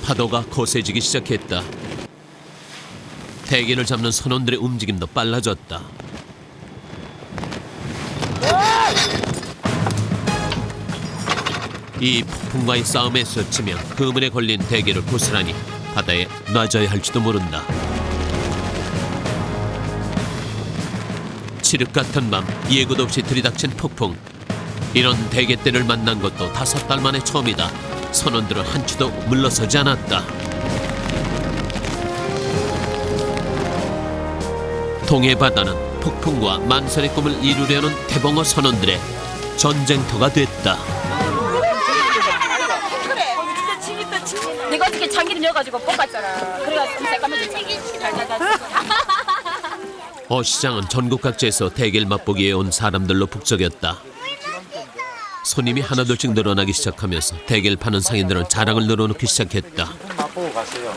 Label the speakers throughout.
Speaker 1: 파도가 거세지기 시작했다. 대게를 잡는 선원들의 움직임도 빨라졌다. 이 폭풍과의 싸움에 서치며 그물에 걸린 대게를 고스란히 바다에 놔줘야 할지도 모른다. 칠흑 같은 밤 예고도 없이 들이닥친 폭풍. 이런 대게떼를 만난 것도 5달 만에 처음이다. 선원들은 한치도 물러서지 않았다. 동해 바다는 폭풍과 만선의 꿈을 이루려는 태봉어 선원들의 전쟁터가 됐다.
Speaker 2: 내가 어떻게 참기름 넣어가지고 볶았잖아. 그래가지고 좀 새까매졌지. 달달달.
Speaker 1: 어시장은 전국 각지에서 대게를 맛보기 위해 온 사람들로 북적였다. 손님이 하나둘씩 늘어나기 시작하면서 대게를 파는 상인들은 자랑을 늘어놓기 시작했다.
Speaker 3: 맛보고 가세요.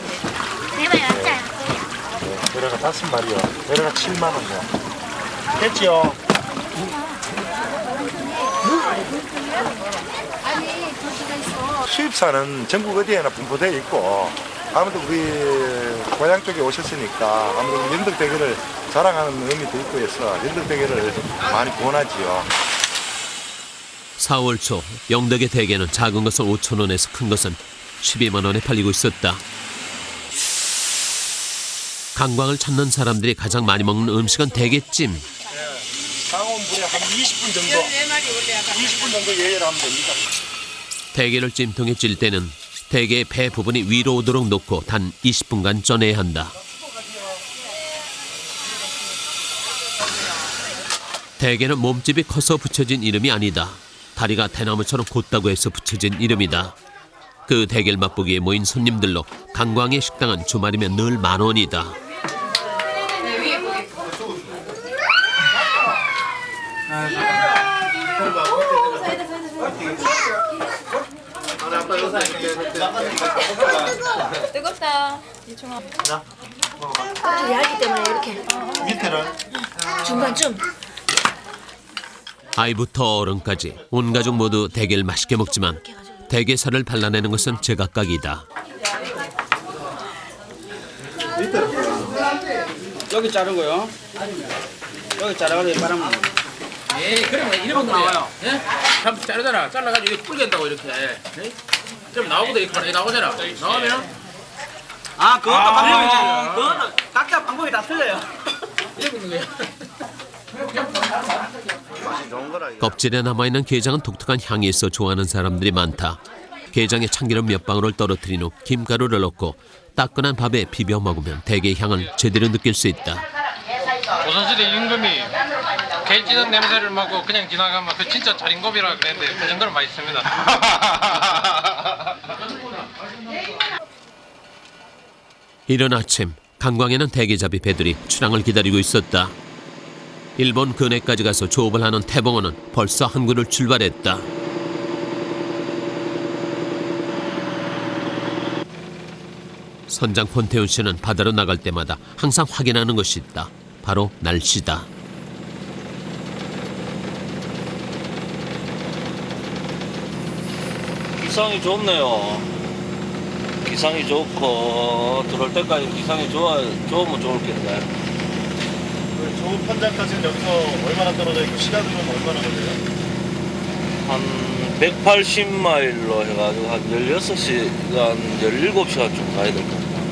Speaker 4: 네 마리 왔어요.
Speaker 3: 배려가 5마리요. 배려가 7만 원이요. 됐지요? 수입사는 전국 어디에나 분포되어 있고 아무래도 우리 고향 쪽에 오셨으니까 아무래도 영덕대게를 자랑하는 의미도 있고 해서 영덕대게를 많이 권하지요.
Speaker 1: 4월 초 영덕의 대게는 작은 것은 5,000원에서 큰 것은 12만 원에 팔리고 있었다. 관광을 찾는 사람들이 가장 많이 먹는 음식은 대게찜.
Speaker 3: 상온불에 한 20분 정도 20분 정도 예열을 하면 됩니다.
Speaker 1: 대게를 찜통에 찔 때는 대게의 배 부분이 위로 오도록 놓고 단 20분간 쪄내야 한다. 대게는 몸집이 커서 붙여진 이름이 아니다. 다리가 대나무처럼 곧다고 해서 붙여진 이름이다. 그 대게를 맛보기에 모인 손님들로 관광의 식당은 주말이면 늘 10,000원이다.
Speaker 2: 뜨겁다.
Speaker 4: 얇기 때문에 이렇게
Speaker 3: 밑에는
Speaker 4: 중간쯤.
Speaker 1: 아이부터 어른까지 온 가족 모두 대게를 맛있게 먹지만 대게살을 발라내는 것은 제각각이다.
Speaker 5: 여기 자른 거요. 여기 자라가지고 바람.
Speaker 6: 예, 그러면 이런 거 나와요. 예? 참 자르잖아. 잘라가지고 이렇게 불겐다고 이렇게. 예? 좀 나오고도 이렇게 나오잖아. 나오면
Speaker 5: 아, 그것도 방법이죠. 그거는 각자 방법이 다 틀려요.
Speaker 6: 이렇게 있는 거야.
Speaker 1: 껍질에 남아있는 게장은 독특한 향이 있어 좋아하는 사람들이 많다. 게장에 참기름 몇 방울을 떨어뜨린 후 김가루를 넣고 따끈한 밥에 비벼 먹으면 대게의 향을 제대로 느낄 수 있다.
Speaker 7: 조선시대 임금이 게 찌는 냄새를 맡고 그냥 지나가면 그 진짜 자린고비라 그랬는데 그 정도로 맛있습니다.
Speaker 1: 이른 아침 강광에는 대게잡이 배들이 출항을 기다리고 있었다. 일본 근해까지 가서 조업을 하는 태봉어는 벌써 항구를 출발했다. 선장 권태훈 씨는 바다로 나갈 때마다 항상 확인하는 것이 있다. 바로 날씨다.
Speaker 8: 기상이 좋네요. 기상이 좋고 들어올 때까지 기상이 좋으면 좋을 텐데.
Speaker 3: 좋은 판장까지는 여기서 얼마나 떨어져 있고 시간으로는 얼마나 걸려요?
Speaker 8: 한 180마일로 해가지고 한 16시간, 17시간 좀 가야 될 것 같아요.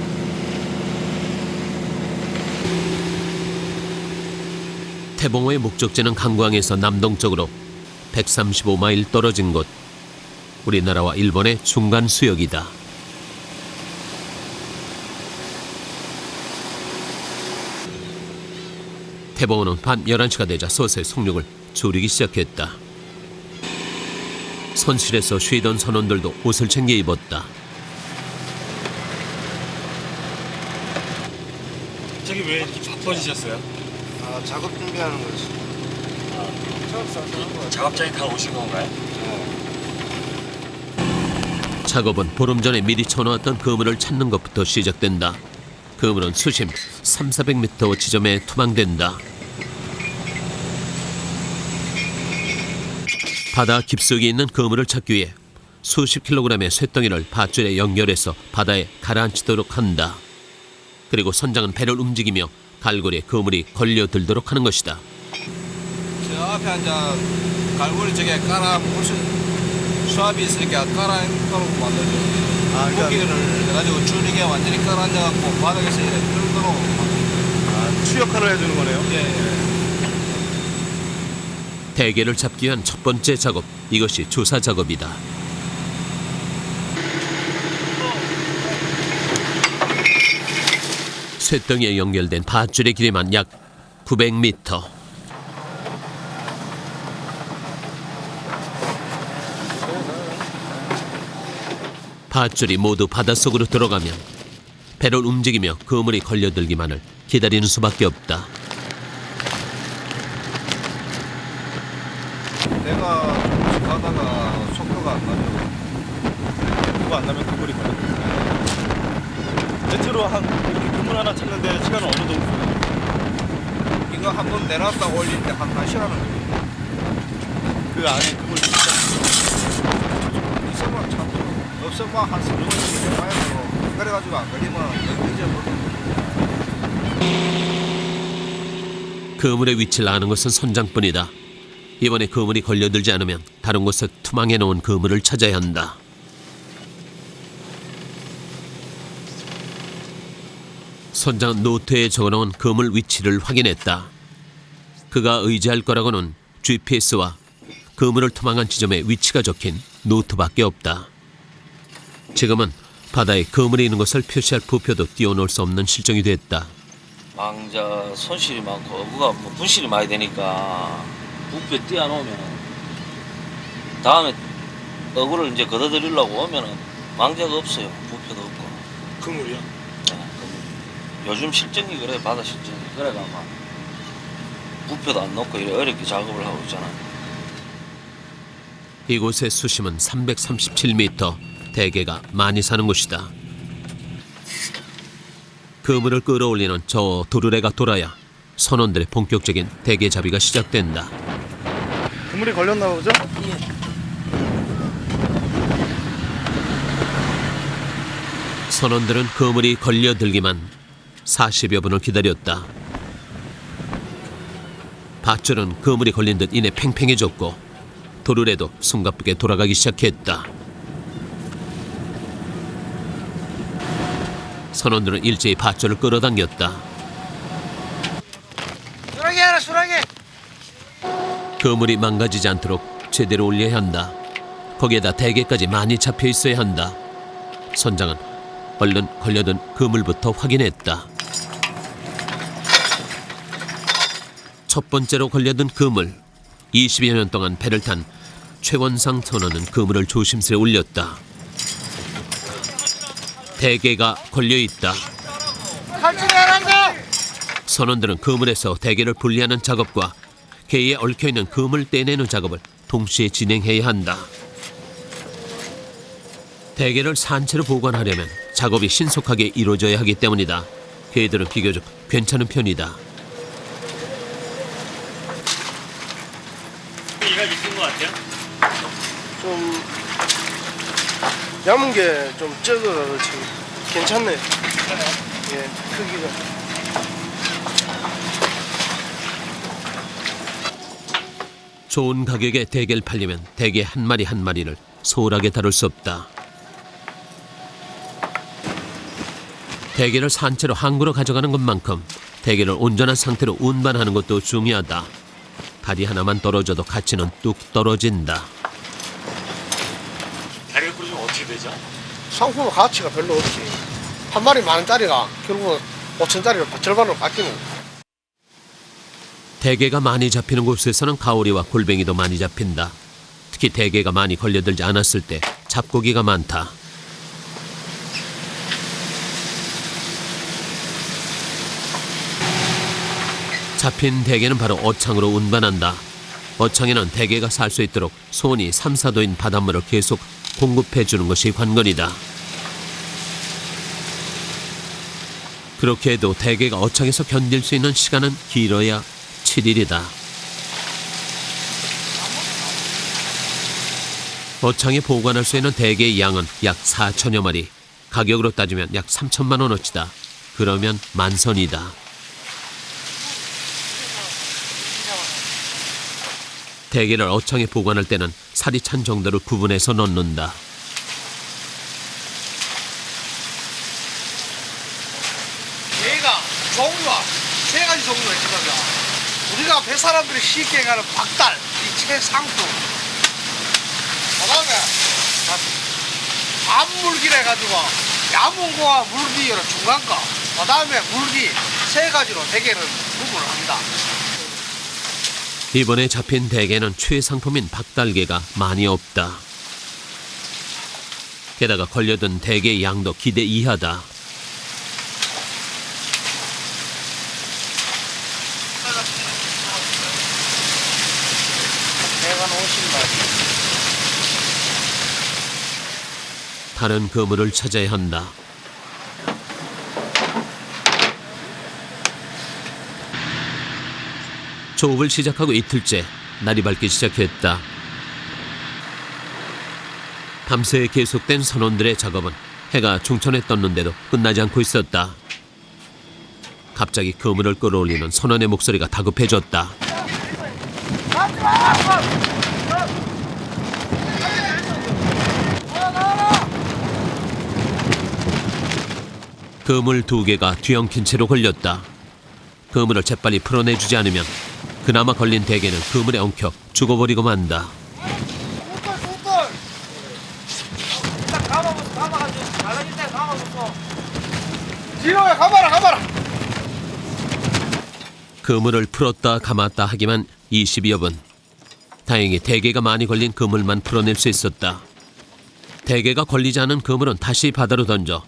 Speaker 1: 태봉어의 목적지는 강광에서 남동쪽으로 135마일 떨어진 곳. 우리나라와 일본의 중간 수역이다. 태봉어는 밤 11시가 되자 서서히 속력을 줄이기 시작했다. 선실에서 쉬던 선원들도 옷을 챙겨 입었다.
Speaker 3: 저기 왜 이렇게 바빠지셨어요?
Speaker 9: 아, 작업 준비하는 거지.
Speaker 3: 작업장에 다 오신 건가요?
Speaker 1: 작업은 보름 전에 미리 쳐놓았던 그물을 찾는 것부터 시작된다. 그물은 수심 300~400m 지점에 투망된다. 바다 깊숙이 있는 그물을 찾기 위해 수십 킬로그램의 쇳덩이를 밧줄에 연결해서 바다에 가라앉히도록 한다. 그리고 선장은 배를 움직이며 갈고리에 그물이 걸려들도록 하는 것이다.
Speaker 9: 저 앞에 앉아 갈고리 저게 깔아 무슨 수압이 있으니까 깔아 놓고 만들죠. 고기를 해가지고 줄이게 완전히 깔아 앉아갖고 바닥에서 이렇게 들도록 추역화를 해주는 거네요. 예.
Speaker 1: 대게를 잡기 위한 첫 번째 작업, 이것이 조사 작업이다. 쇳덩이에 연결된 밧줄의 길이만 약 900m. 밧줄이 모두 바닷속으로 들어가면 배를 움직이며 그물이 걸려들기만을 기다리는 수밖에 없다.
Speaker 9: 내가 조금씩 가다가 속도가 안 나죠. 그거 안 나면 그물이 걸려요.
Speaker 10: 배트로 이렇게 그물 하나 찾는데 시간은 어느 정도?
Speaker 9: 이거 한번 내놨다 올릴 때 한 1시간은 걸려요.
Speaker 10: 그 안에 그물
Speaker 9: 있으면 참 없으면 한 3시간 해봐야 되고 그래가지고 안 걸리면 이제
Speaker 1: 그물의 위치를 아는 것은 선장뿐이다. 이번에 그물이 걸려들지 않으면 다른 곳에 투망해 놓은 그물을 찾아야 한다. 선장은 노트에 적어놓은 그물 위치를 확인했다. 그가 의지할 거라고는 GPS와 그물을 투망한 지점의 위치가 적힌 노트밖에 없다. 지금은 바다에 그물이 있는 것을 표시할 부표도 띄워놓을 수 없는 실정이 됐다.
Speaker 8: 망자 손실이 많고 어부가 뭐 분실이 많이 되니까 부표 띄워놓으면 다음에 어부를 이제 걷어들이려고 오면은 망자가 없어요. 부표도 없고.
Speaker 10: 그물이요?
Speaker 8: 네, 요즘 실정이 그래, 바다 실정이. 그래가 막 부표도 안 넣고 이래 어렵게 작업을 하고 있잖아요.
Speaker 1: 이곳의 수심은 337m, 대게가 많이 사는 곳이다. 그물을 끌어올리는 저 도르래가 돌아야 선원들의 본격적인 대게잡이가 시작된다.
Speaker 10: 그물이 걸렸나 보죠?
Speaker 1: 선원들은 그물이 걸려들기만 40여 분을 기다렸다. 밧줄은 그물이 걸린 듯 이내 팽팽해졌고 도르래도 숨가쁘게 돌아가기 시작했다. 선원들은 일제히 밧줄을 끌어당겼다.
Speaker 9: 수락이 하라 수락이.
Speaker 1: 그물이 망가지지 않도록 제대로 올려야 한다. 거기에다 대게까지 많이 잡혀 있어야 한다. 선장은 얼른 걸려든 그물부터 확인했다. 첫 번째로 걸려든 그물. 20여 년 동안 배를 탄 최원상 선원은 그물을 조심스레 올렸다. 대게가 걸려있다. 선원들은 그물에서 대게를 분리하는 작업과 게에 얽혀있는 그물 떼내는 작업을 동시에 진행해야 한다. 대게를 산채로 보관하려면 작업이 신속하게 이루어져야 하기 때문이다. 게들은 비교적 괜찮은 편이다.
Speaker 10: 이가 있는 것 같아요?
Speaker 9: 좀 남은 게 좀 적어서 그렇지 괜찮네. 예, 크기가.
Speaker 1: 좋은 가격에 대게를 팔려면 대게 한 마리 한 마리를 소홀하게 다룰 수 없다. 대게를 산채로 항구로 가져가는 것만큼 대게를 온전한 상태로 운반하는 것도 중요하다. 다리 하나만 떨어져도 가치는 뚝 떨어진다.
Speaker 10: 대게 끓이면 어떻게 되죠?
Speaker 9: 상품 가치가 별로 없지. 한 마리 10,000원짜리가 결국은 5,000원짜리로 절반으로 바뀌는.
Speaker 1: 대게가 많이 잡히는 곳에서는 가오리와 골뱅이도 많이 잡힌다. 특히 대게가 많이 걸려들지 않았을 때 잡고기가 많다. 잡힌 대게는 바로 어창으로 운반한다. 어창에는 대게가 살 수 있도록 수온이 3, 4도인 바닷물을 계속 공급해 주는 것이 관건이다. 그렇게 해도 대게가 어창에서 견딜 수 있는 시간은 길어야 7일이다. 어창에 보관할 수 있는 대게의 양은 약 4천여 마리. 가격으로 따지면 약 3천만 원어치다. 그러면 만선이다. 대게를 어창에 보관할 때는 살이 찬 정도로 구분해서 넣는다.
Speaker 9: 게가 종류가 3가지 종류가 있습니다. 우리가 뱃사람들이 쉽게 가는 박달, 이 최상품. 그다음에 암물기라 해가지고 야문고와 물기를 중간거. 그다음에 물기 3가지로 대게를 구분을 합니다.
Speaker 1: 이번에 잡힌 대게는 최상품인 박달게가 많이 없다. 게다가 걸려든 대게의 양도 기대 이하다.
Speaker 9: 대간 50마리.
Speaker 1: 다른 그물을 찾아야 한다. 조업을 시작하고 이틀째 날이 밝기 시작했다. 밤새 계속된 선원들의 작업은 해가 중천에 떴는데도 끝나지 않고 있었다. 갑자기 그물을 끌어올리는 선원의 목소리가 다급해졌다. 그물 2개가 뒤엉킨 채로 걸렸다. 그물을 재빨리 풀어내주지 않으면 그나마 걸린 대게는 그물에 엉켜 죽어버리고 만다.
Speaker 9: 일단 감아가지고 갈라질 때 감아보고. 뒤로에 감아라.
Speaker 1: 그물을 풀었다 감았다 하기만 20여 분. 다행히 대게가 많이 걸린 그물만 풀어낼 수 있었다. 대게가 걸리지 않은 그물은 다시 바다로 던져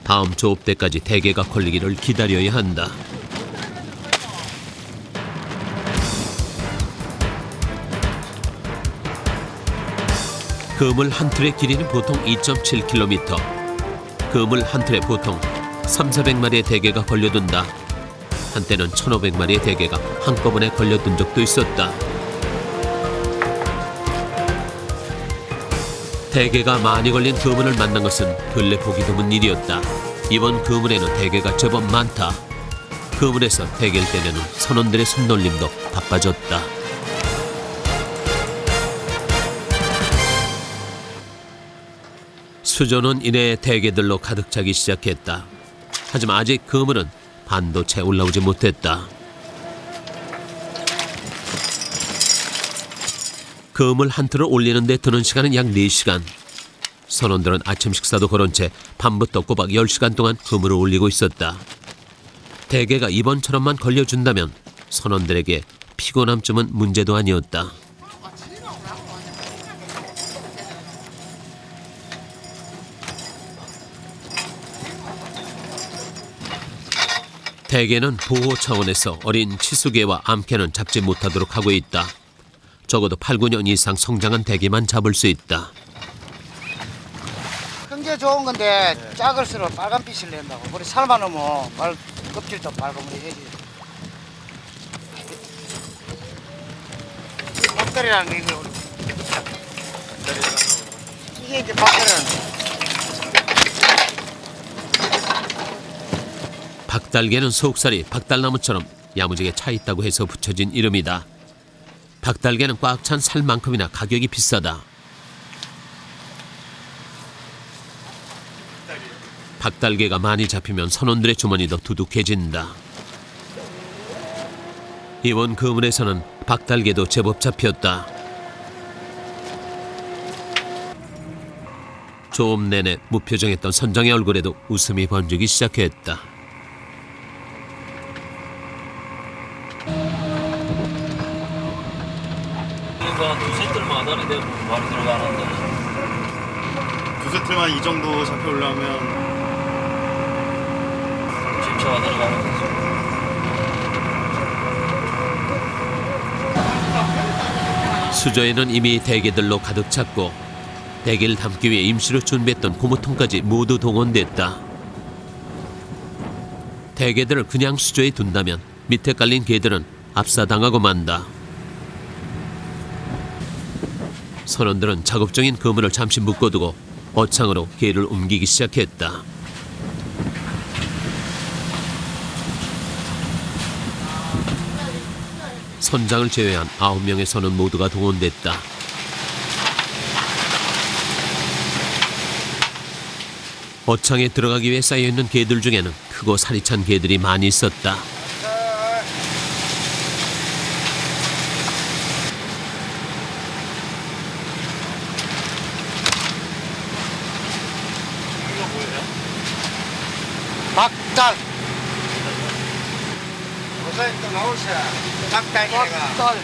Speaker 1: 다음 조업 때까지 대게가 걸리기를 기다려야 한다. 그물 한 틀의 길이는 보통 2.7km. 그물 한 틀에 보통 300~400마리의 대게가 걸려든다. 한때는 1,500마리의 대게가 한꺼번에 걸려든 적도 있었다. 대게가 많이 걸린 그물을 만난 것은 근래 보기 드문 일이었다. 이번 그물에는 대게가 제법 많다. 그물에서 대게를 떼내는 선원들의 손놀림도 바빠졌다. 수조는 이내 대게들로 가득 차기 시작했다. 하지만 아직 그물은 반도 채 올라오지 못했다. 그물 한 틀을 올리는 데 드는 시간은 약 4시간. 선원들은 아침 식사도 거른 채 밤부터 꼬박 10시간 동안 그물을 올리고 있었다. 대게가 이번처럼만 걸려준다면 선원들에게 피곤함쯤은 문제도 아니었다. 대게는 보호 차원에서 어린 치수개와 암캐는 잡지 못하도록 하고 있다. 적어도 8~9년 이상 성장한 대게만 잡을 수 있다.
Speaker 11: 큰 게 좋은 건데 작을수록 빨간빛을 낸다고. 우리 삶아 놓으면 말 껍질도 빨갛게 해지. 박달이라는 게 이게 이제 박달이라는 거.
Speaker 1: 박달개는 속살이 박달나무처럼 야무지게 차 있다고 해서 붙여진 이름이다. 박달개는 꽉 찬 살만큼이나 가격이 비싸다. 박달개가 많이 잡히면 선원들의 주머니도 두둑해진다. 이번 그물에서는 박달개도 제법 잡혔다. 조업 내내 무표정했던 선장의 얼굴에도 웃음이 번지기 시작했다.
Speaker 8: 두세 틀만 하다니 내가 많이 들어가는데.
Speaker 10: 두세 틀만 이 정도 잡혀 올라오면
Speaker 8: 집차가 들어가는 거지.
Speaker 1: 수조에는 이미 대게들로 가득 찼고 대게를 담기 위해 임시로 준비했던 고무통까지 모두 동원됐다. 대게들을 그냥 수조에 둔다면 밑에 깔린 게들은 압사당하고 만다. 선원들은 작업 중인 그물을 잠시 묶어두고 어창으로 개를 옮기기 시작했다. 선장을 제외한 9명의 선원 모두가 동원됐다. 어창에 들어가기 위해 쌓여있는 개들 중에는 크고 살이 찬 개들이 많이 있었다.
Speaker 11: 박달. 고사님 또 나오셔. 박달이가.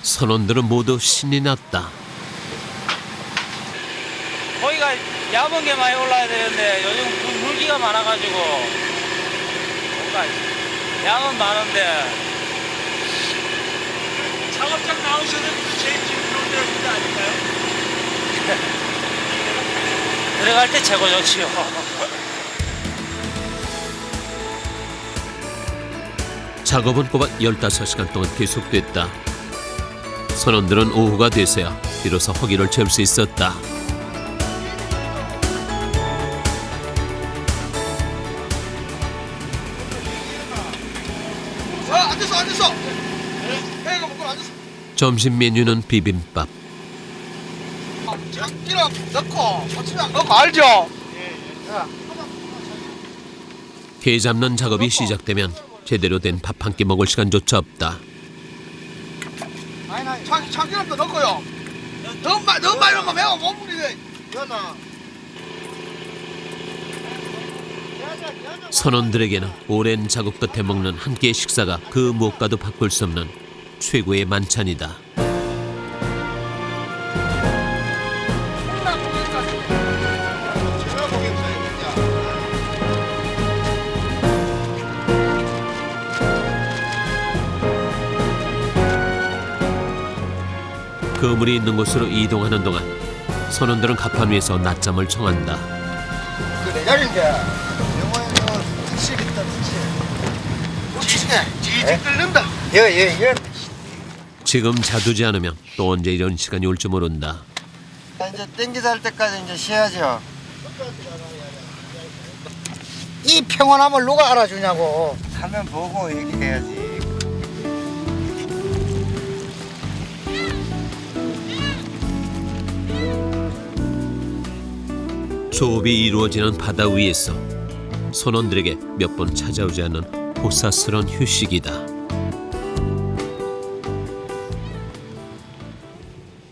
Speaker 1: 선원들은 모두 신이 났다.
Speaker 8: 고기가 얇은 게 많이 올라야 되는데 요즘 물기가 많아가지고 뭔가 양은 많은데
Speaker 5: 작업장 나오셔도 제일 좋은 데가 아닐까요?
Speaker 8: 들어갈 때 최고 좋지요.
Speaker 1: 작업은 꼬박 15시간 동안 계속됐다. 선원들은 오후가 돼서야 비로소 허기를 채울 수 있었다.
Speaker 5: 앉았어. 회가 먹고 앉았어.
Speaker 1: 점심 메뉴는 비빔밥.
Speaker 5: 기름 넣고 고추장 넣고 알죠?
Speaker 1: 게 잡는 작업이 시작되면 제대로 된 밥 한 끼 먹을 시간조차 없다.
Speaker 5: 참기름도 넣고요. 너무 많이 넣으면 매워 못 부리네.
Speaker 1: 선원들에게는 오랜 작업 끝에 먹는 한 끼의 식사가 그 무엇과도 바꿀 수 없는 최고의 만찬이다. 그물이 있는 곳으로 이동하는 동안 선원들은 갑판 위에서 낮잠을 청한다.
Speaker 11: 그래 야긴데 영화에서 특실 있다 특실. 지지 끓는다. 예.
Speaker 1: 지금 자두지 않으면 또 언제 이런 시간이 올지 모른다.
Speaker 11: 이제 땡기다 할 때까지 이제 쉬어야죠. 이 평온함을 누가 알아주냐고. 화면 보고 얘기해야지.
Speaker 1: 조업이 이루어지는 바다 위에서 선원들에게 몇 번 찾아오지 않는 호사스런 휴식이다.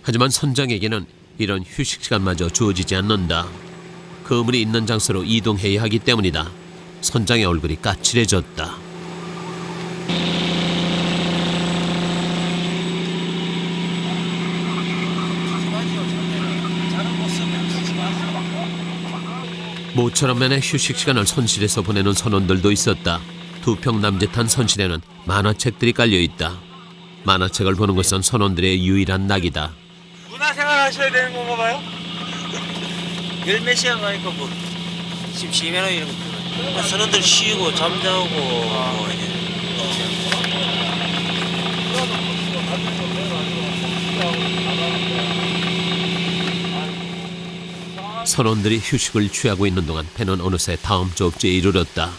Speaker 1: 하지만 선장에게는 이런 휴식 시간마저 주어지지 않는다. 그물이 있는 장소로 이동해야 하기 때문이다. 선장의 얼굴이 까칠해졌다. 모처럼만의 휴식 시간을 선실에서 보내는 선원들도 있었다. 두 평 남짓한 선실에는 만화책들이 깔려있다. 만화책을 보는 것은 선원들의 유일한 낙이다.
Speaker 5: 문화생활 하셔야 되는 건가 봐요?
Speaker 8: 열 몇 시간 가니까 뭐 심심해나 이런 거. 선원들 쉬고 잠자고 뭐 이제.
Speaker 1: 선원들이 휴식을 취하고 있는 동안 배는 어느새 다음 조업지에 이르렀다.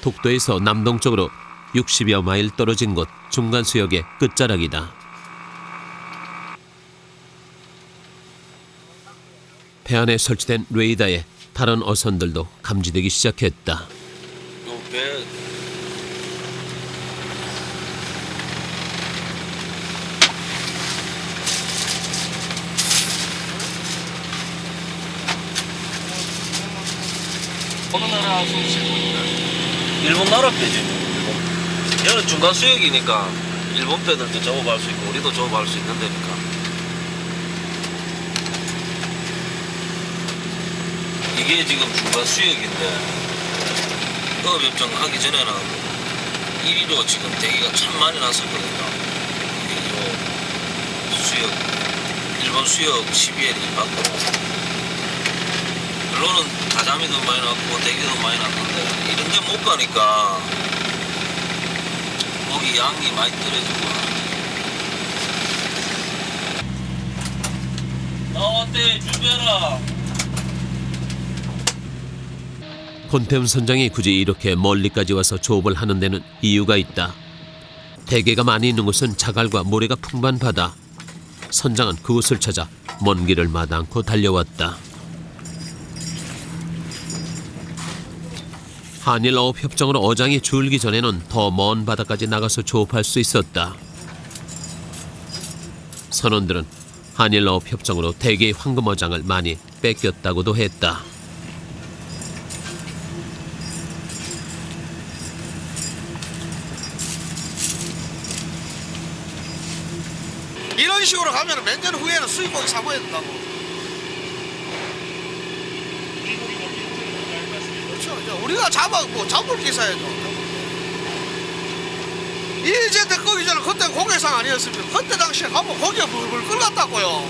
Speaker 1: 독도에서 남동쪽으로 60여 마일 떨어진 곳 중간 수역의 끝자락이다. 배 안에 설치된 레이더에 다른 어선들도 감지되기 시작했다.
Speaker 8: 요 배
Speaker 9: 어느 나라 소식입니까?
Speaker 8: 일본 나라 배지. 여기는 중간 수역이니까 일본 배들도 작업할 수 있고 우리도 작업할 수 있는 데니까. 이게 지금 중간 수역인데 어업협정 하기 전에는 1위로 지금 대기가 참 많이 났었거든요. 이 수역 일본 수역 12L이 받고 물론은 가자미도 많이 났고 대기도 많이 났는데 이런 데 못 가니까 고기 양이 많이 떨어지고 족대 준비해라.
Speaker 1: 권태훈 선장이 굳이 이렇게 멀리까지 와서 조업을 하는 데는 이유가 있다. 대게가 많이 있는 곳은 자갈과 모래가 풍부한 바다. 선장은 그곳을 찾아 먼 길을 마다않고 달려왔다. 한일어업협정으로 어장이 줄기 전에는 더 먼 바다까지 나가서 조업할 수 있었다. 선원들은 한일어업협정으로 대개의 황금어장을 많이 뺏겼다고도 했다.
Speaker 9: 이런 식으로 가면 몇 년 후에는 수입고기 사고야 된다고. 그렇죠. 이제 우리가 잡을 게 있어야죠. 이제 거기 전에 그때 고개상 아니었습니까? 그때 당시에 가면 고기가 불불 끓었다고요.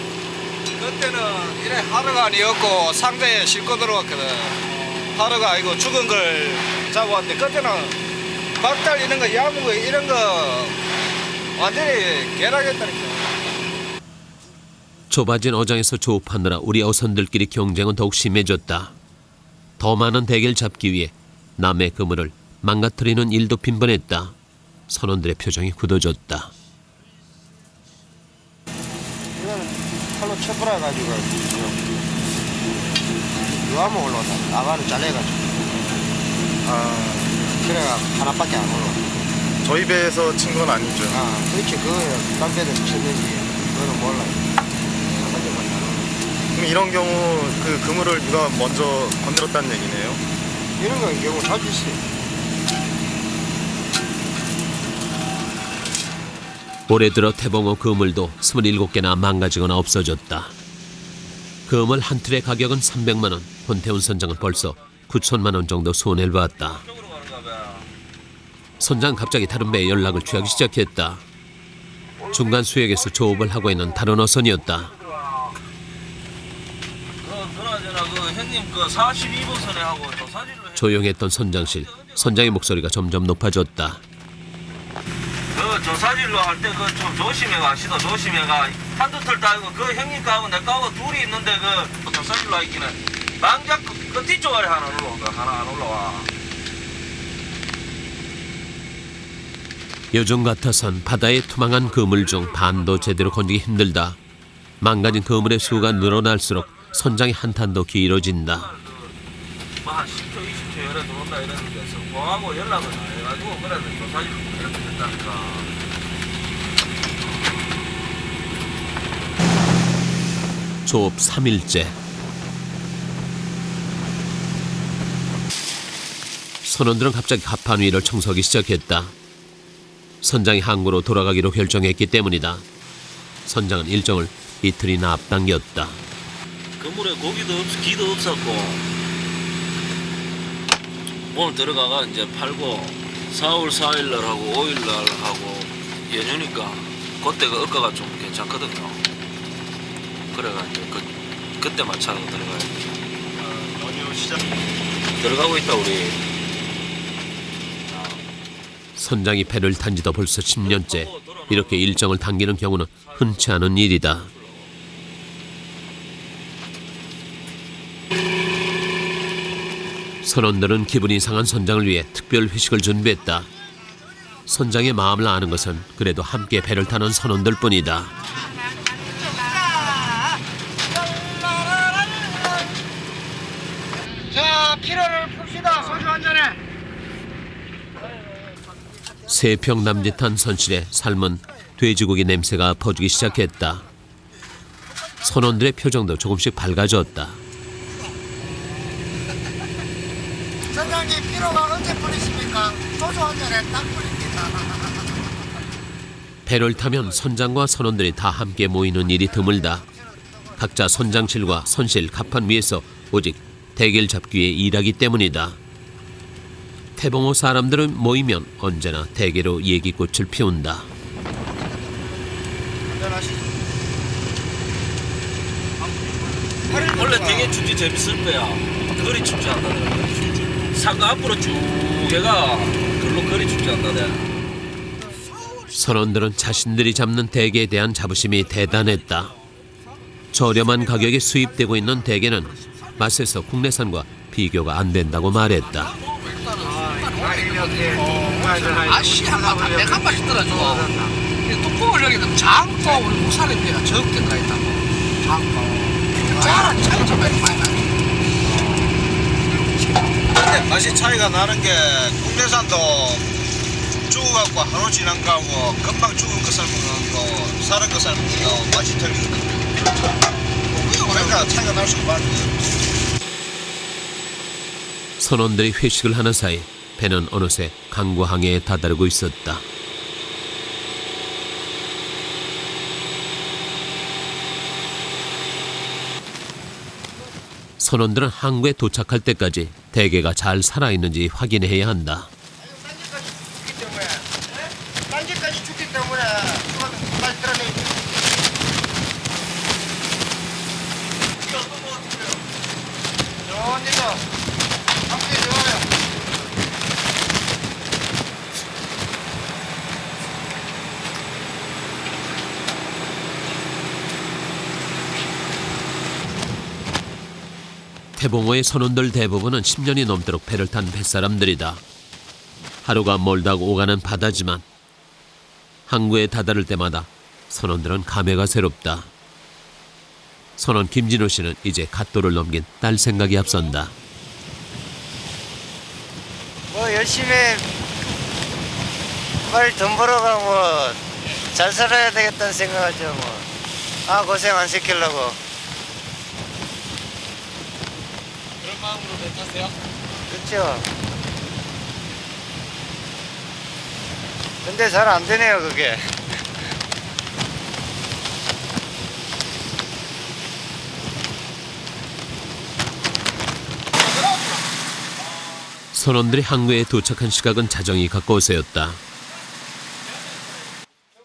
Speaker 9: 그때는 이래 하루가 아니었고 상자에 싣고 들어왔거든. 하루가 아니고 죽은 걸 잡아왔는데 그때는 박달 이런 거 야무 이런 거 완전히 개락했다니까.
Speaker 1: 좁아진 어장에서 조업하느라 우리 어선들끼리 경쟁은 더욱 심해졌다. 더 많은 대게를 잡기 위해 남의 그물을 망가뜨리는 일도 빈번했다. 선원들의 표정이 굳어졌다.
Speaker 11: 이거는 칼로 쳐버려가지고 요하면 올라온다. 나가는 잘라가지고. 그래가 하나밖에 안 올라와.
Speaker 10: 저희 배에서 친 건 아니죠.
Speaker 11: 그렇지. 그거는 딴 배들 치는지 그거는 몰라요.
Speaker 10: 그럼 이런 경우 그 그물을 누가 먼저 건드렸다는 얘기네요.
Speaker 11: 이런 건 경우 자주 있어요.
Speaker 1: 올해 들어 태봉호 그물도 27개나 망가지거나 없어졌다. 그물 한 틀의 가격은 300만 원. 권태훈 선장은 벌써 9천만 원 정도 손해를 봤다. 선장 갑자기 다른 배에 연락을 취하기 시작했다. 중간 수역에서 조업을 하고 있는 다른 어선이었다.
Speaker 8: 그나저나 그 형님 그 42번선에 하고 또 사진을
Speaker 1: 조용했던 선장실. 선장의 목소리가 점점 높아졌다.
Speaker 8: 저 사진로 할 때 그 좀 조심해 가시다. 조심해가. 한두 털 따고 그 형님 가고 내 가고 둘이 있는데 그 사진로 있기는 망작 그 뒤쪽에 하나 올라와. 하나 안 올라와.
Speaker 1: 요즘 같아선 바다의 투망한 그물 중 반도 제대로 건지기 힘들다. 망가진 그물의 수가 늘어날수록 선장의 한탄도 길어진다.
Speaker 8: 한 10초 20초 열에 들어온다 이랬는데 성공하고 연락을 안 해가지고 그래도 저 사진로 이렇게 됐다니까.
Speaker 1: 조업 3일째. 선원들은 갑자기 갑판 위를 청소하기 시작했다. 선장이 항구로 돌아가기로 결정했기 때문이다. 선장은 일정을 이틀이나 앞당겼다.
Speaker 8: 그물에 고기도 기도 없었고 오늘 들어가가 이제 팔고 4월 4일 날 하고 5일 날 하고 연휴니까 그때가 억가가 좀 괜찮거든요. 그래가 이제 그때 맞춰서 들어가야 돼.
Speaker 10: 연휴 시작.
Speaker 8: 들어가고 있다 우리.
Speaker 1: 선장이 배를 탄 지도 벌써 10년째. 이렇게 일정을 당기는 경우는 흔치 않은 일이다. 선원들은 기분이 상한 선장을 위해 특별 회식을 준비했다. 선장의 마음을 아는 것은 그래도 함께 배를 타는 선원들 뿐이다.
Speaker 11: 자, 피로를 풉시다. 소주 한 잔에.
Speaker 1: 세평 남짓한 선실에 삶은 돼지고기 냄새가 퍼지기 시작했다. 선원들의 표정도 조금씩 밝아졌다.
Speaker 11: 선장님 피로가 언제 풀리십니까? 소주 한 잔에 딱 풀립니다.
Speaker 1: 배를 타면 선장과 선원들이 다 함께 모이는 일이 드물다. 각자 선장실과 선실 갑판 위에서 오직 대게를 잡기 위해 일하기 때문이다. 태봉호 사람들은 모이면 언제나 대게로 얘기꽃을 피운다.
Speaker 8: 원래 되게 축제 재밌을 거야. 거리 축제 한다더라. 상가 앞으로 쭉 얘가 글로 거리 축제 한다더라.
Speaker 1: 선원들은 자신들이 잡는 대게에 대한 자부심이 대단했다. 저렴한 가격에 수입되고 있는 대게는 맛에서 국내산과 비교가 안 된다고 말했다.
Speaker 5: 아씨 한번 담백한 맛이 들어줘. 뚜껑을 여기는 장도 우리 국산에 비해 적게 들어있다고. 장도. 장은 차이가 많이 나요.
Speaker 9: 근데 맛이 차이가 나는 게 국내산도 죽어갖고 하루 지난 거하고 금방 죽은 거 삶은 거하고 사는 거 삶은 거하고 맛이 틀리거든요. 그러니까 차이가 날 수가 많아요.
Speaker 1: 선원들이 회식을 하는 사이 배는 어느새 강구항에 다다르고 있었다. 선원들은 항구에 도착할 때까지 대게가 잘 살아있는지 확인해야 한다.
Speaker 11: 딴지까지 죽기 때문에 빨리 드러내야 돼. 좋으니까 함께 좋아요.
Speaker 1: 태봉호의 선원들 대부분은 10년이 넘도록 배를 탄 뱃사람들이다. 하루가 멀다고 오가는 바다지만 항구에 다다를 때마다 선원들은 감회가 새롭다. 선원 김진호 씨는 이제 갓도를 넘긴 딸 생각이 앞선다.
Speaker 11: 뭐 열심히 빨리 돈 벌어가고 잘 살아야 되겠다는 생각하죠. 뭐. 아 고생 안 시키려고.
Speaker 9: 그런 마음으로 배 타세요?
Speaker 11: 그렇죠. 근데 잘 안 되네요 그게.
Speaker 1: 선원들이 항구에 도착한 시각은 자정이 가까워서였다.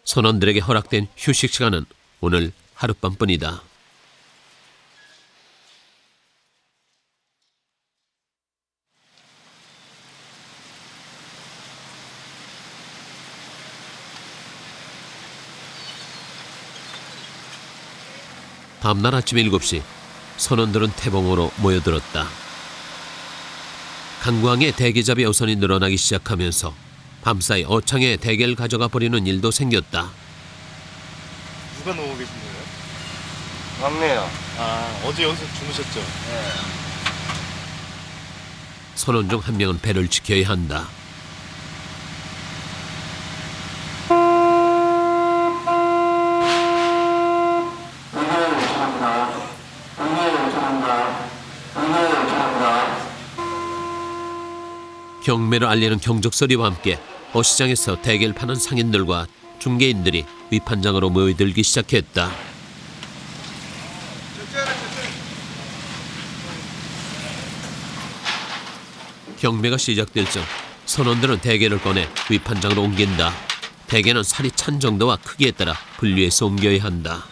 Speaker 1: 선원들에게 허락된 휴식 시간은 오늘 하룻밤뿐이다. 다음날 아침 7시 선원들은 태봉호로 모여들었다. 강구항에 대게잡이 어선이 늘어나기 시작하면서 밤사이 어창에 대게를 가져가 버리는 일도 생겼다.
Speaker 10: 누가 누워 계신 거예요?
Speaker 11: 막내요.
Speaker 10: 아, 어제 여기서 주무셨죠?
Speaker 11: 네.
Speaker 1: 선원 중 한 명은 배를 지켜야 한다. 경매를 알리는 경적소리와 함께 어시장에서 대게를 파는 상인들과 중개인들이 위판장으로 모여들기 시작했다. 경매가 시작될 적 선원들은 대게를 꺼내 위판장으로 옮긴다. 대게는 살이 찬 정도와 크기에 따라 분류해서 옮겨야 한다.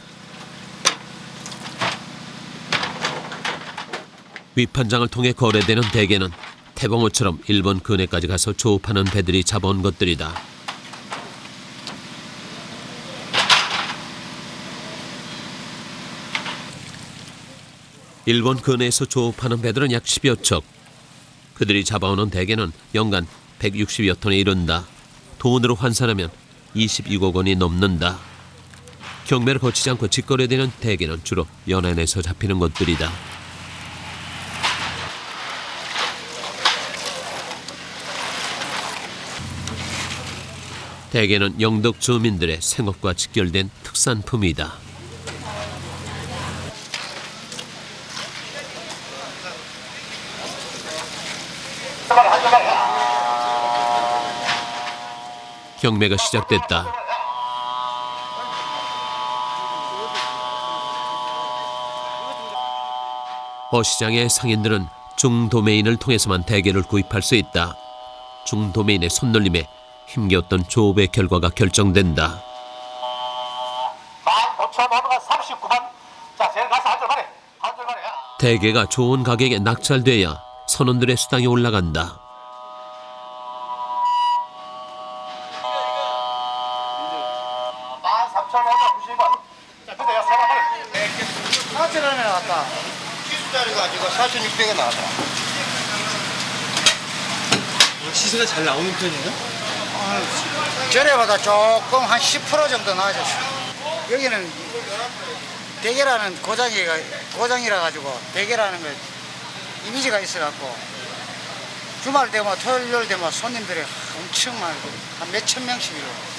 Speaker 1: 위판장을 통해 거래되는 대게는 태봉호처럼 일본 근해까지 가서 조업하는 배들이 잡아온 것들이다. 일본 근해에서 조업하는 배들은 약 10여 척. 그들이 잡아오는 대게는 연간 160여 톤에 이른다. 돈으로 환산하면 22억 원이 넘는다. 경매를 거치지 않고 직거래되는 대게는 주로 연안에서 잡히는 것들이다. 대게는 영덕 주민들의 생업과 직결된 특산품이다. 경매가 시작됐다. 어시장의 상인들은 중도매인을 통해서만 대게를 구입할 수 있다. 중도매인의 손놀림에 힘겨웠던 조업의 결과가 결정된다.
Speaker 11: 15,539만. 자, 제일 가서 한 줄 말해. 한 줄 말해.
Speaker 1: 대게가 좋은 가격에 낙찰돼야 선원들의 수당이 올라간다.
Speaker 11: 만 3,590원. 자, 근데 야, 생각해. 얼마짜리 나왔다? 키수짜리가 아니고 4,600원 나왔다.
Speaker 9: 시세가 잘 나오는 편이에요?
Speaker 11: 전에보다 조금 한 10% 정도 나아졌어. 여기는 대게라는 고장이라 가지고 대게라는 거 이미지가 있어갖고 주말 되면 토요일 되면 손님들이 엄청 많고 한 몇천 명씩이요.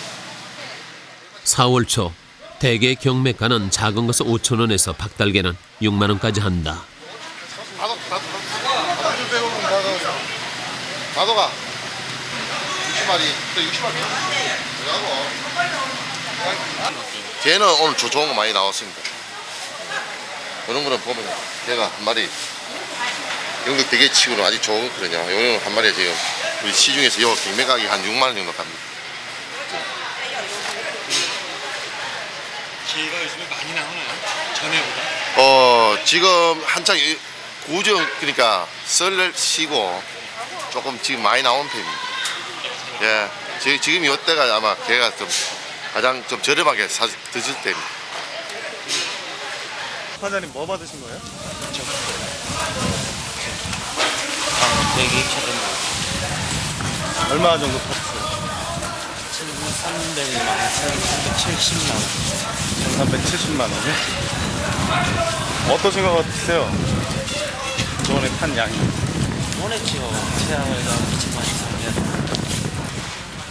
Speaker 1: 4월 초 대게 경매가는 작은 것은 5,000원에서 박달게는 6만 원까지 한다.
Speaker 3: 나도가 60마리, 또 60마리. 걔는 오늘 좋은 거 많이 나왔습니다. 이런 거는 보면 걔가 한 마리 영덕 대게 치고는 아직 좋은 거거든요. 요는 한 마리에 지금 우리 시중에서 요 경매 가격이 한 6만 원 정도 갑니다.
Speaker 9: 기회가 요즘에 많이 나오나요? 전에보다?
Speaker 3: 지금 한창 구정 그러니까 썰 쉬고 조금 지금 많이 나온 편입니다. 예, 지금 이때가 아마 걔가 좀 가장 좀 저렴하게 드실 때입니다.
Speaker 10: 판사님 뭐 받으신 거예요?
Speaker 8: 되게 2,000원.
Speaker 10: 얼마 정도 파셨어요?
Speaker 8: 1,300만 원, 1,370만 원.
Speaker 10: 1,370만 원이요? 어떠신 것 같으세요? 저번에 판 양이.
Speaker 8: 원했지요. 최악을 미치고 있습니다.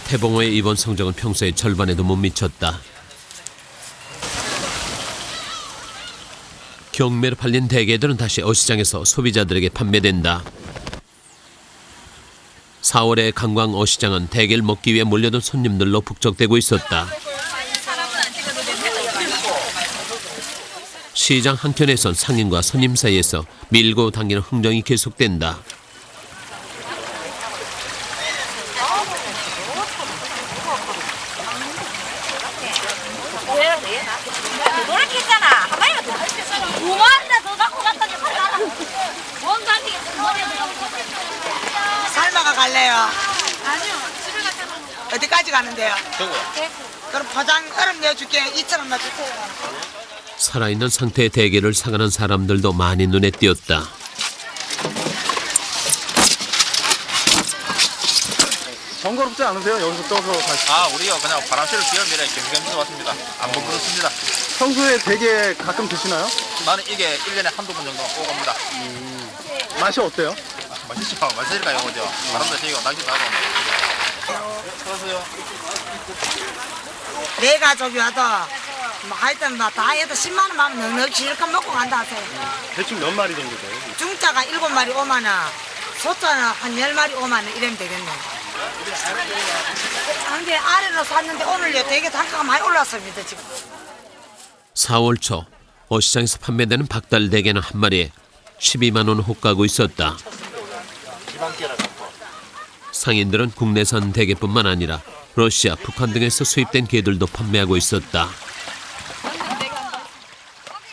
Speaker 1: 태봉호의 이번 성적은 평소의 절반에도 못 미쳤다. 경매로 팔린 대게들은 다시 어시장에서 소비자들에게 판매된다. 4월의 관광 어시장은 대게를 먹기 위해 몰려든 손님들로 북적대고 있었다. 시장 한켠에선 상인과 손님 사이에서 밀고 당기는 흥정이 계속된다.
Speaker 2: 노랗겠잖아. 한 마리가 더 맛있겠어. 5만원이나 더 갖고 갔더니 팔아라. 뭔가 안 되겠어.
Speaker 12: 삶아가 갈래요?
Speaker 2: 아니요. 집에 갔다 놓은
Speaker 12: 어디까지 가는데요?
Speaker 6: 저거요.
Speaker 12: 그럼 포장 얼음 내줄게 2,000원만 주세요.
Speaker 1: 살아있는 상태의 대게를 사가는 사람들도 많이 눈에 띄었다.
Speaker 10: 번거롭지 않으세요? 여기서 떠서 다시.
Speaker 6: 우리요 그냥 바람쐬를 뛰어내려 경기에서 왔습니다. 안 번거롭습니다.
Speaker 10: 평소에 대게 가끔 드시나요?
Speaker 6: 나는 이게 1년에 한두 번 정도 꼭 옵니다.
Speaker 10: 맛이 어때요?
Speaker 6: 맛있죠? 맛있을까요? 그죠? 바람도 세고 날씨도 하고. 수고하세요.
Speaker 12: 네 가족이 와도 뭐 하여튼 뭐다 해도 10만 원만 하면 넉넉히 실컷 먹고 간다 하세요.
Speaker 10: 대충 몇 마리 정도 돼요?
Speaker 12: 중짜가 7마리 5만 원, 소짜는 한 10마리 5만 원 이러면 되겠네. 근데 아래로 샀는데 오늘요 되게 단가가 많이 올랐습니다 지금.
Speaker 1: 4월 초 어시장에서 판매되는 박달 대게는 한 마리에 12만 원 호가고 있었다. 상인들은 국내산 대게뿐만 아니라 러시아, 북한 등에서 수입된 게들도 판매하고 있었다.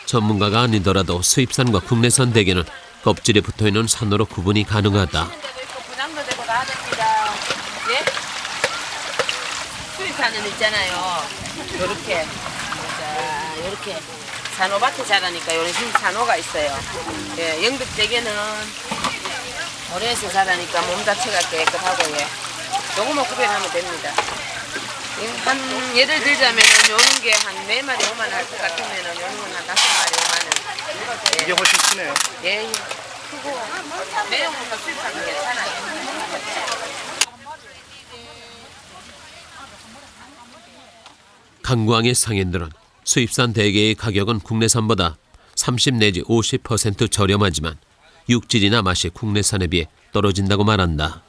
Speaker 1: 전문가가 아니더라도 수입산과 국내산 대게는 껍질에 붙어있는 산으로 구분이 가능하다.
Speaker 2: 분양도 되고 다 됩니다. 예? 수입산은 있잖아요. 요렇게. 자, 요렇게. 산호밭에 자라니까 요런 흰 산호가 있어요. 예, 영덕대게는 모래에서 자라니까 몸 자체가 깨끗하고 예. 요거만 구별하면 됩니다. 한 예를 들자면은 요런 게 한 4마리 5만 원 할 것 같으면은 요런 건 한 5마리 5만 원.
Speaker 10: 이게 훨씬 크네요.
Speaker 2: 예, 예. 크고 매운거 수입하면 괜찮아요.
Speaker 1: 강광의 상인들은 수입산 대게의 가격은 국내산보다 30 내지 50% 저렴하지만 육질이나 맛이 국내산에 비해 떨어진다고 말한다.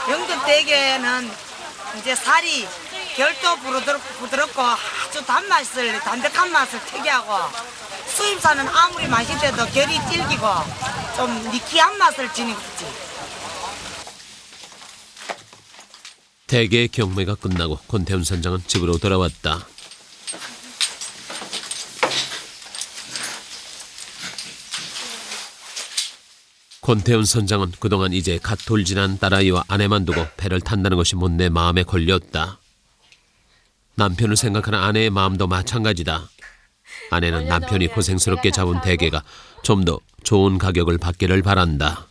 Speaker 12: 영덕대게는 이제 살이 결도 부드럽고 아주 단맛을 담백한 맛을 특이하고 수입산은 아무리 맛있어도 결이 질기고 좀 느끼한 맛을 지니지.
Speaker 1: 대게 경매가 끝나고 권태훈 선장은 집으로 돌아왔다. 권태훈 선장은 그동안 이제 갓 돌진한 딸아이와 아내만 두고 배를 탄다는 것이 못내 마음에 걸렸다. 남편을 생각하는 아내의 마음도 마찬가지다. 아내는 남편이 고생스럽게 잡은 대게가 좀 더 좋은 가격을 받기를 바란다.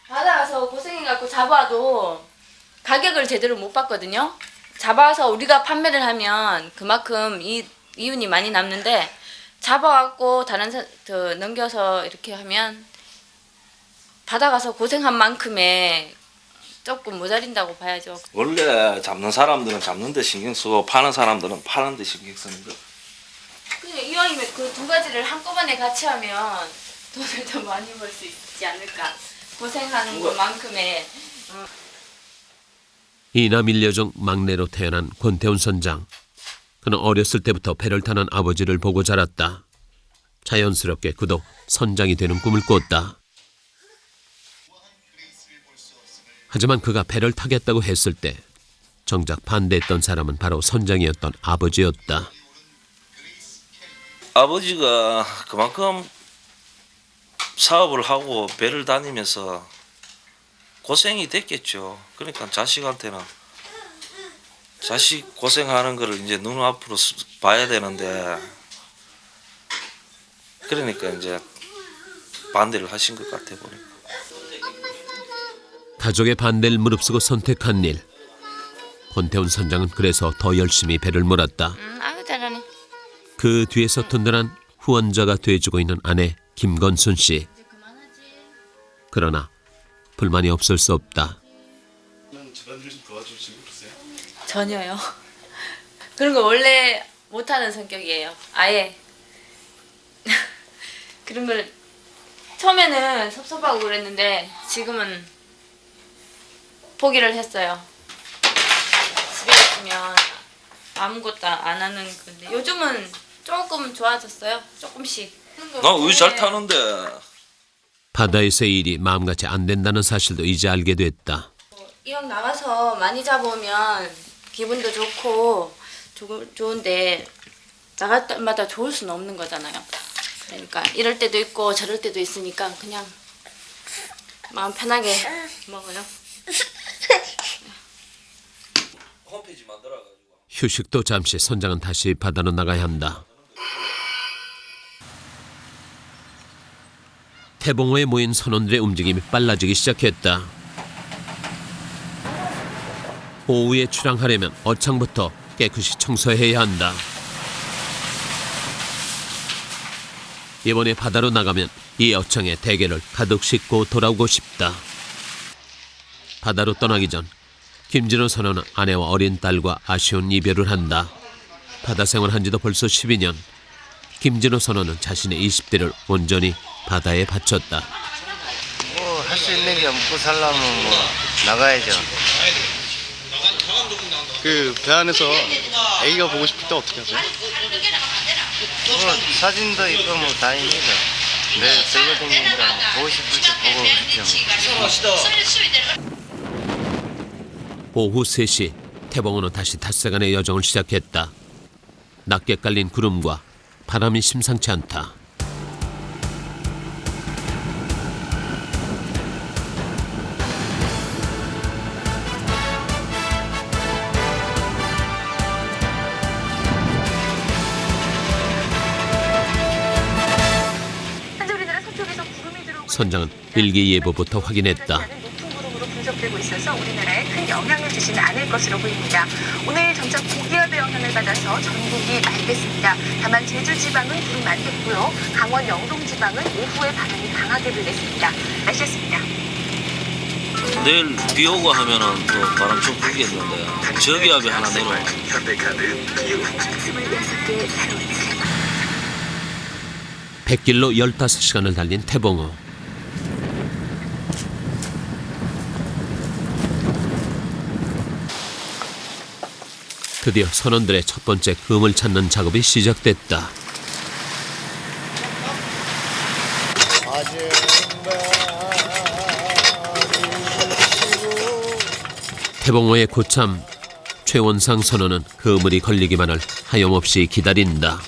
Speaker 4: 받아와서 고생해갖고 잡아도 가격을 제대로 못 받거든요. 잡아서 우리가 판매를 하면 그만큼 이윤이 많이 남는데 잡아갖고 다른 넘겨서 이렇게 하면 받아가서 고생한 만큼의 조금 모자린다고 봐야죠.
Speaker 8: 원래 잡는 사람들은 잡는 데 신경 쓰고 파는 사람들은 파는 데 신경 쓰는 거.
Speaker 4: 그냥 이왕이면 그 두 가지를 한꺼번에 같이 하면 돈을 더 많이 벌 수 있지 않을까. 고생하는 것만큼의.
Speaker 1: 이남 일녀중 막내로 태어난 권태훈 선장. 그는 어렸을 때부터 배를 타는 아버지를 보고 자랐다. 자연스럽게 그도 선장이 되는 꿈을 꿨다. 하지만 그가 배를 타겠다고 했을 때 정작 반대했던 사람은 바로 선장이었던 아버지였다.
Speaker 8: 아버지가 그만큼 사업을 하고 배를 다니면서 고생이 됐겠죠. 그러니까 자식한테는 자식 고생하는 거를 이제 눈앞으로 봐야 되는데 그러니까 이제 반대를 하신 것 같아 보니까.
Speaker 1: 가족의 반대를 무릅쓰고 선택한 일. 권태훈 선장은 그래서 더 열심히 배를 몰았다.
Speaker 4: 아유 잘하네.
Speaker 1: 그 뒤에서 든든한 후원자가 돼주고 있는 아내 김건순 씨. 그러나 불만이 없을 수 없다.
Speaker 10: 집안일 좀 도와주시고 그러세요?
Speaker 4: 전혀요. 그런 거 원래 못하는 성격이에요. 아예. 그런 걸 처음에는 섭섭하고 그랬는데 지금은 포기를 했어요. 집에 있으면 아무것도 안 하는 건데 요즘은 조금 좋아졌어요. 조금씩.
Speaker 8: 나 우유 잘 타는데.
Speaker 1: 바다에서의 일이 마음같이 안 된다는 사실도 이제 알게 됐다.
Speaker 4: 이왕 나가서 많이 잡으면 기분도 좋고 좋은데 나갈 때마다 좋을 수는 없는 거잖아요. 그러니까 이럴 때도 있고 저럴 때도 있으니까 그냥 마음 편하게 먹어요.
Speaker 8: 홈페이지 만들어가지고.
Speaker 1: 휴식도 잠시 선장은 다시 바다로 나가야 한다. 태봉호에 모인 선원들의 움직임이 빨라지기 시작했다. 오후에 출항하려면 어창부터 깨끗이 청소해야 한다. 이번에 바다로 나가면 이 어창에 대게를 가득 싣고 돌아오고 싶다. 바다로 떠나기 전 김진호 선원은 아내와 어린 딸과 아쉬운 이별을 한다. 바다 생활한 지도 벌써 12년. 김진호 선원은 자신의 20대를 온전히 바다에 바쳤다.
Speaker 13: 뭐 할 수 있는 게 먹고 살려면 뭐 나가야죠.
Speaker 10: 그 배 안에서 애기가 보고 싶을 때 어떻게 하세요?
Speaker 13: 뭐 사진도 있고 뭐 다행이다. 내 들고 다니니까 보고 싶을 때 보고 싶죠.
Speaker 1: 오후 3시 태봉호는 다시 닷새간의 여정을 시작했다. 낮게 깔린 구름과 바람이 심상치 않다. 선장은 일기예보부터 확인했다.
Speaker 14: 분석되고 있어서 우리나라에 큰 영향을 주지는 않을 것으로 보입니다. 오늘 점차 고기압의 영향을 받아서 전국이 맑겠습니다. 다만 제주 지방은 구름 많겠고요. 강원 영동 지방은 오후에 바람이 강하게 불겠습니다. 날씨였습니다.
Speaker 8: 내일 비 오고 하면은 또 바람 좀 불겠는데 저기압이 하나 내려와.
Speaker 1: 100길로 15시간을 달린 태봉호. 드디어 선원들의 첫 번째 금을 찾는 작업이 시작됐다. 태봉호의 고참 최원상 선원은 그물이 걸리기만을 하염없이 기다린다.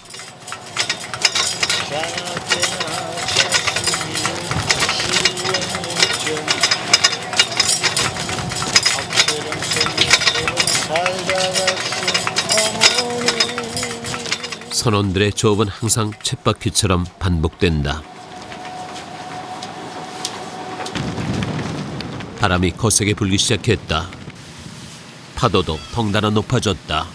Speaker 1: 선원들의 조업은 항상 쳇바퀴처럼 반복된다. 바람이 거세게 불기 시작했다. 파도도 덩달아 높아졌다.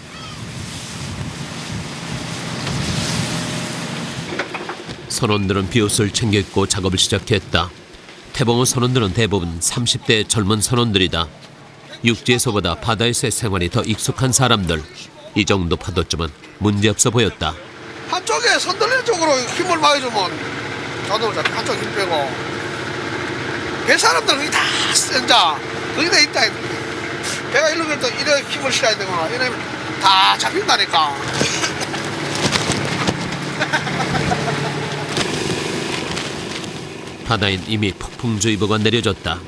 Speaker 1: 선원들은 비옷을 챙겨 입고 작업을 시작했다. 태봉호 선원들은 대부분 30대 젊은 선원들이다. 육지에서보다 바다에서의 생활이 더 익숙한 사람들. 이 정도 파도쯤은 문제없어 보였다.
Speaker 5: 한쪽에 손들리는 쪽으로 힘을 많이 주면 자동으로 잡혀. 한쪽 힘 빼고. 배 사람들은 그게 다 센자. 거기 다 있다. 배가 이렇게 또 이래 힘을 실어야 되거나 이러면 다 잡힌다니까.
Speaker 1: 바다엔 이미 폭풍주의보가 내려졌다.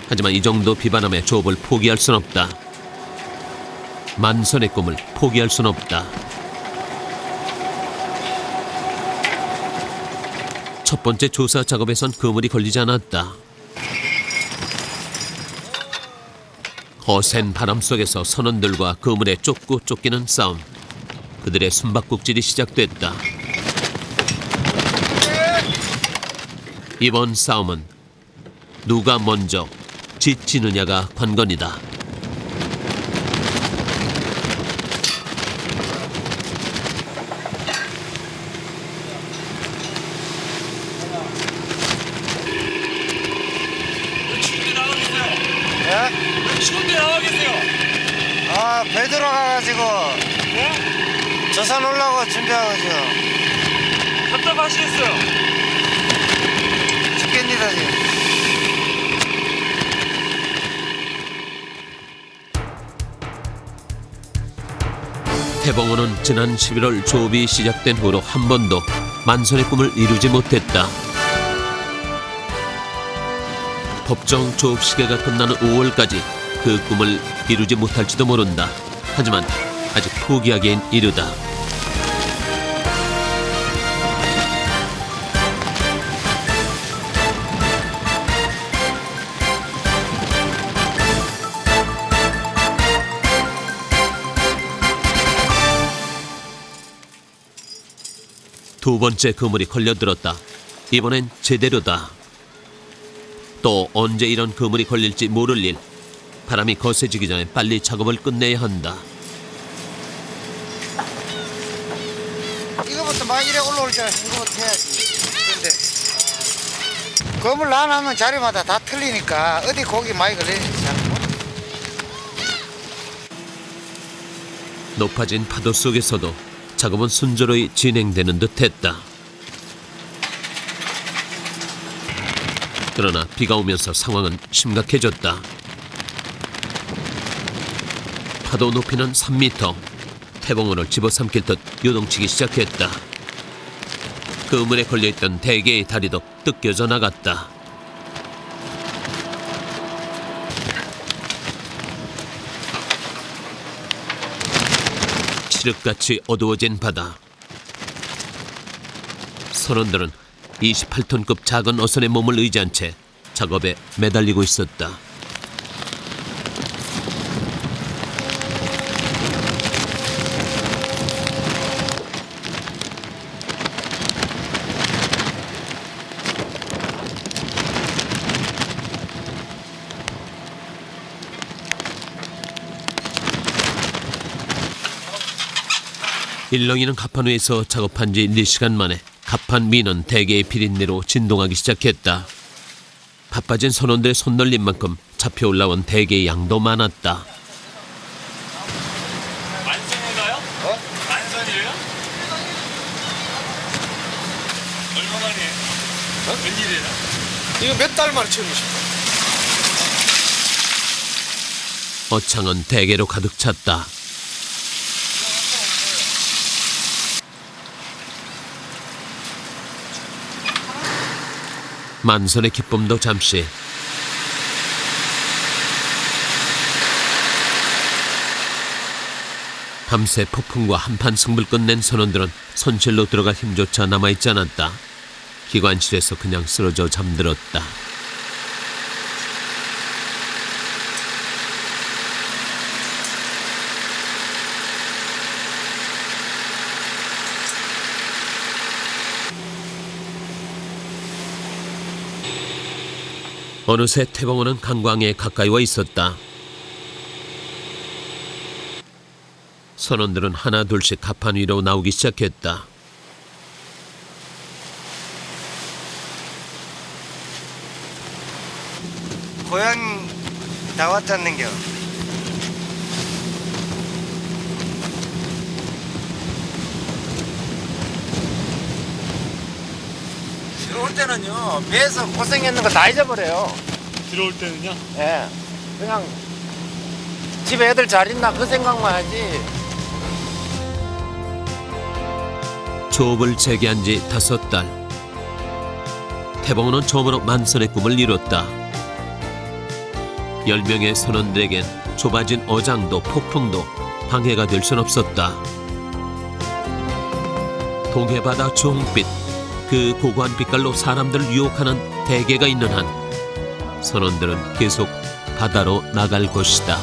Speaker 1: 하지만 이 정도 비바람에 조업을 포기할 순 없다. 만선의 꿈을 포기할 순 없다. 첫 번째 조사 작업에선 그물이 걸리지 않았다. 거센 바람 속에서 선원들과 그물에 쫓고 쫓기는 싸움. 그들의 숨바꼭질이 시작됐다. 이번 싸움은 누가 먼저 지치느냐가 관건이다.
Speaker 9: 예?
Speaker 15: 추운데 나와 계세요.
Speaker 13: 아, 배 들어가가지고 저산 올라고 준비하고 지금
Speaker 15: 답답하시겠어요?
Speaker 13: 죽겠니다 지금.
Speaker 1: 태봉호는 지난 11월 조업이 시작된 후로 한 번도 만선의 꿈을 이루지 못했다. 법정 조업 시계가 끝나는 5월까지 그 꿈을 이루지 못할지도 모른다. 하지만 아직 포기하기엔 이르다. 두 번째 그물이 걸려들었다. 이번엔 제대로다. 또 언제 이런 그물이 걸릴지 모를 일. 바람이 거세지기 전에 빨리 작업을 끝내야 한다.
Speaker 11: 이거부터 막 이래 올라올 때 이거부터 해야지. 근데 그물 놔놓으면 자리마다 다 틀리니까 어디 고기 많이 걸리는지 잘 모르.
Speaker 1: 높아진 파도 속에서도 작업은 순조로이 진행되는 듯했다. 그러나 비가 오면서 상황은 심각해졌다. 파도 높이는 3m. 태봉호를 집어삼킬 듯 요동치기 시작했다. 그물에 걸려있던 대개의 다리도 뜯겨져 나갔다. 칠흑같이 어두워진 바다. 선원들은 28톤급 작은 어선의 몸을 의지한 채 작업에 매달리고 있었다. 일렁이는 갑판 위에서 작업한 지 4시간 만에 갑판 위는 대개의 비린내로 진동하기 시작했다. 바빠진 선원들의 손놀림 만큼 잡혀 올라온 대개의 양도 많았다.
Speaker 15: 만선인가요? 만선이에요? 얼마 만이에요? 웬일이에요?
Speaker 5: 이거 몇 달 만에 처음 싶어.
Speaker 1: 어창은 대개로 가득 찼다. 만선의 기쁨도 잠시. 밤새 폭풍과 한판 승부를 끝낸 선원들은 손실로 들어갈 힘조차 남아있지 않았다. 기관실에서 그냥 쓰러져 잠들었다. 어느새 태봉호는 강광에 가까이 와 있었다. 선원들은 하나 둘씩 가판 위로 나오기 시작했다.
Speaker 13: 고향 다 왔잖는겨. 들어올 때는요, 배에서 고생했는 거 다 잊어버려요.
Speaker 10: 들어올 때는요?
Speaker 13: 예. 그냥 집에 애들 잘 있나 그 생각만 하지.
Speaker 1: 조업을 재개한 지 5달. 태봉호는 처음으로 만선의 꿈을 이뤘다. 10명의 선원들에겐 좁아진 어장도 폭풍도 방해가 될 순 없었다. 동해바다 주홍빛, 그 고고한 빛깔로 사람들을 유혹하는 대게가 있는 한 선원들은 계속 바다로 나갈 것이다.